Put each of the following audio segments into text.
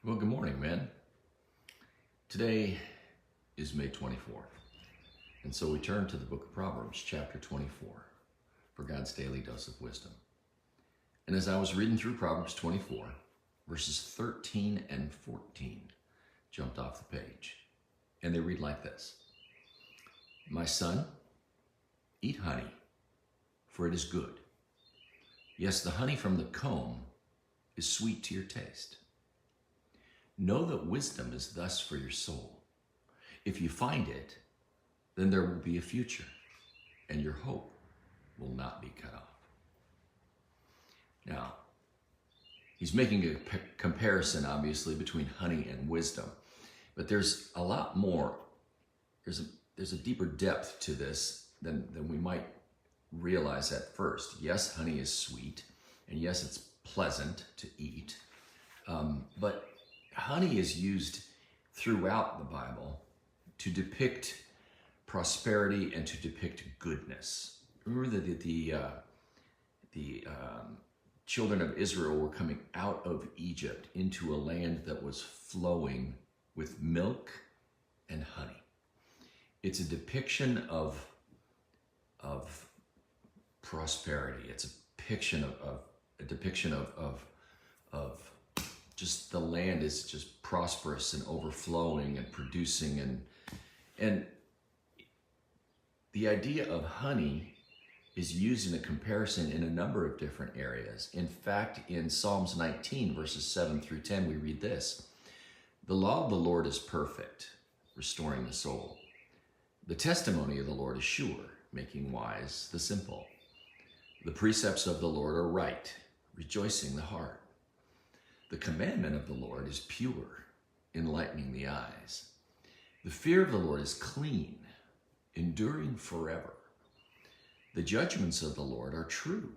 Well, good morning, man. Today is May 24th, and so we turn to the book of Proverbs, chapter 24, for God's daily dose of wisdom. And as I was reading through Proverbs 24, verses 13 and 14 jumped off the page, and they read like this. My son, eat honey, for it is good. Yes, the honey from the comb is sweet to your taste. Know that wisdom is thus for your soul. If you find it, then there will be a future, and your hope will not be cut off. Now, he's making a comparison, obviously, between honey and wisdom, but there's a lot more. There's a deeper depth to this than we might realize at first. Yes, honey is sweet, and yes, it's pleasant to eat, but honey is used throughout the Bible to depict prosperity and to depict goodness. Remember that the children of Israel were coming out of Egypt into a land that was flowing with milk and honey. It's a depiction of prosperity. It's a depiction of just the land is just prosperous and overflowing and producing, and the idea of honey is used in a comparison in a number of different areas. In fact, in Psalms 19 verses 7 through 10 we read this: the law of the Lord is perfect, restoring the soul. The testimony of the Lord is sure, making wise the simple. The precepts of the Lord are right, rejoicing the heart. The commandment of the Lord is pure, enlightening the eyes. The fear of the Lord is clean, enduring forever. The judgments of the Lord are true.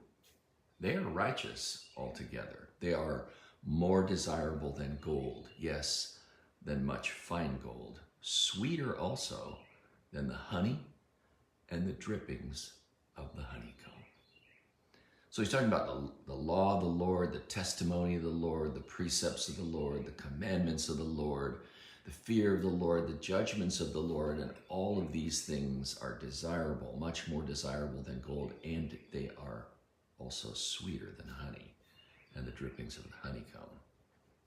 They are righteous altogether. They are more desirable than gold, yes, than much fine gold, sweeter also than the honey and the drippings of the honeycomb. So he's talking about the law of the Lord, the testimony of the Lord, the precepts of the Lord, the commandments of the Lord, the fear of the Lord, the judgments of the Lord, and all of these things are desirable, much more desirable than gold, and they are also sweeter than honey and the drippings of the honeycomb.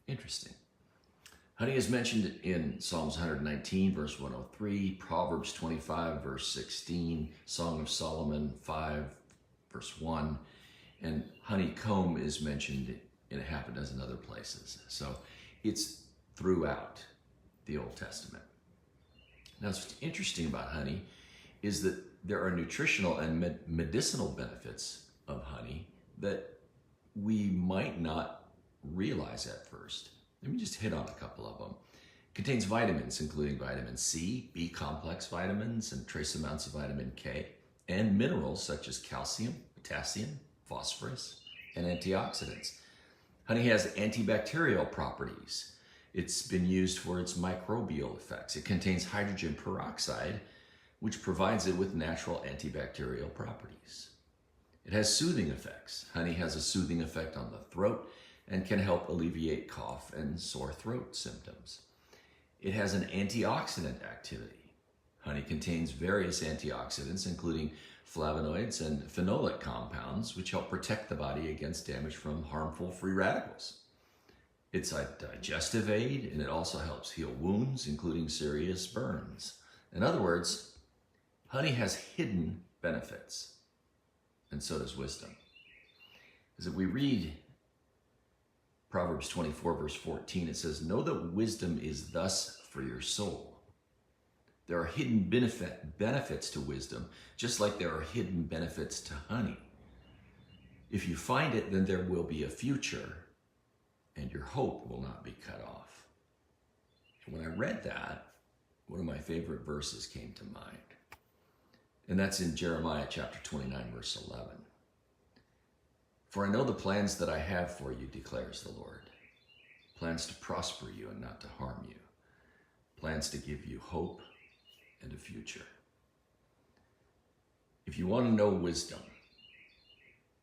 Interesting. Honey is mentioned in Psalms 119, verse 103, Proverbs 25, verse 16, Song of Solomon 5, verse 1, and honeycomb is mentioned in a half a dozen other places. So it's throughout the Old Testament. Now, what's interesting about honey is that there are nutritional and medicinal benefits of honey that we might not realize at first. Let me just hit on a couple of them. It contains vitamins, including vitamin C, B complex vitamins, and trace amounts of vitamin K, and minerals such as calcium, potassium, phosphorus, and antioxidants. Honey has antibacterial properties. It's been used for its microbial effects. It contains hydrogen peroxide, which provides it with natural antibacterial properties. It has soothing effects. Honey has a soothing effect on the throat and can help alleviate cough and sore throat symptoms. It has an antioxidant activity. Honey contains various antioxidants, including flavonoids and phenolic compounds, which help protect the body against damage from harmful free radicals. It's a digestive aid, and it also helps heal wounds, including serious burns. In other words, honey has hidden benefits, and so does wisdom. As we read Proverbs 24, verse 14, it says, know that wisdom is thus for your soul. There are hidden benefits to wisdom, just like there are hidden benefits to honey. If you find it, then there will be a future, and your hope will not be cut off. And when I read that, one of my favorite verses came to mind. And that's in Jeremiah chapter 29, verse 11. For I know the plans that I have for you, declares the Lord. Plans to prosper you and not to harm you. Plans to give you hope and a future. If you want to know wisdom,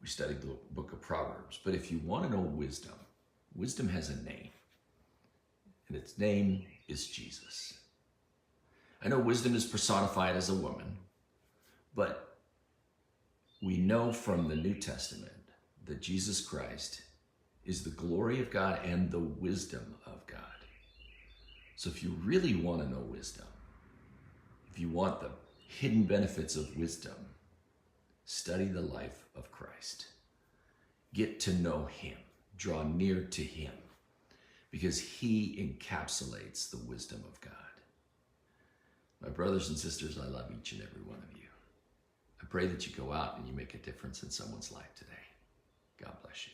we studied the book of Proverbs, but if you want to know wisdom, wisdom has a name. and its name is Jesus. I know wisdom is personified as a woman, but we know from the New Testament that Jesus Christ is the glory of God and the wisdom of God. So if you really want to know wisdom, if you want the hidden benefits of wisdom, study the life of Christ. Get to know him. Draw near to him, because he encapsulates the wisdom of God. My brothers and sisters, I love each and every one of you. I pray that you go out and you make a difference in someone's life today. God bless you.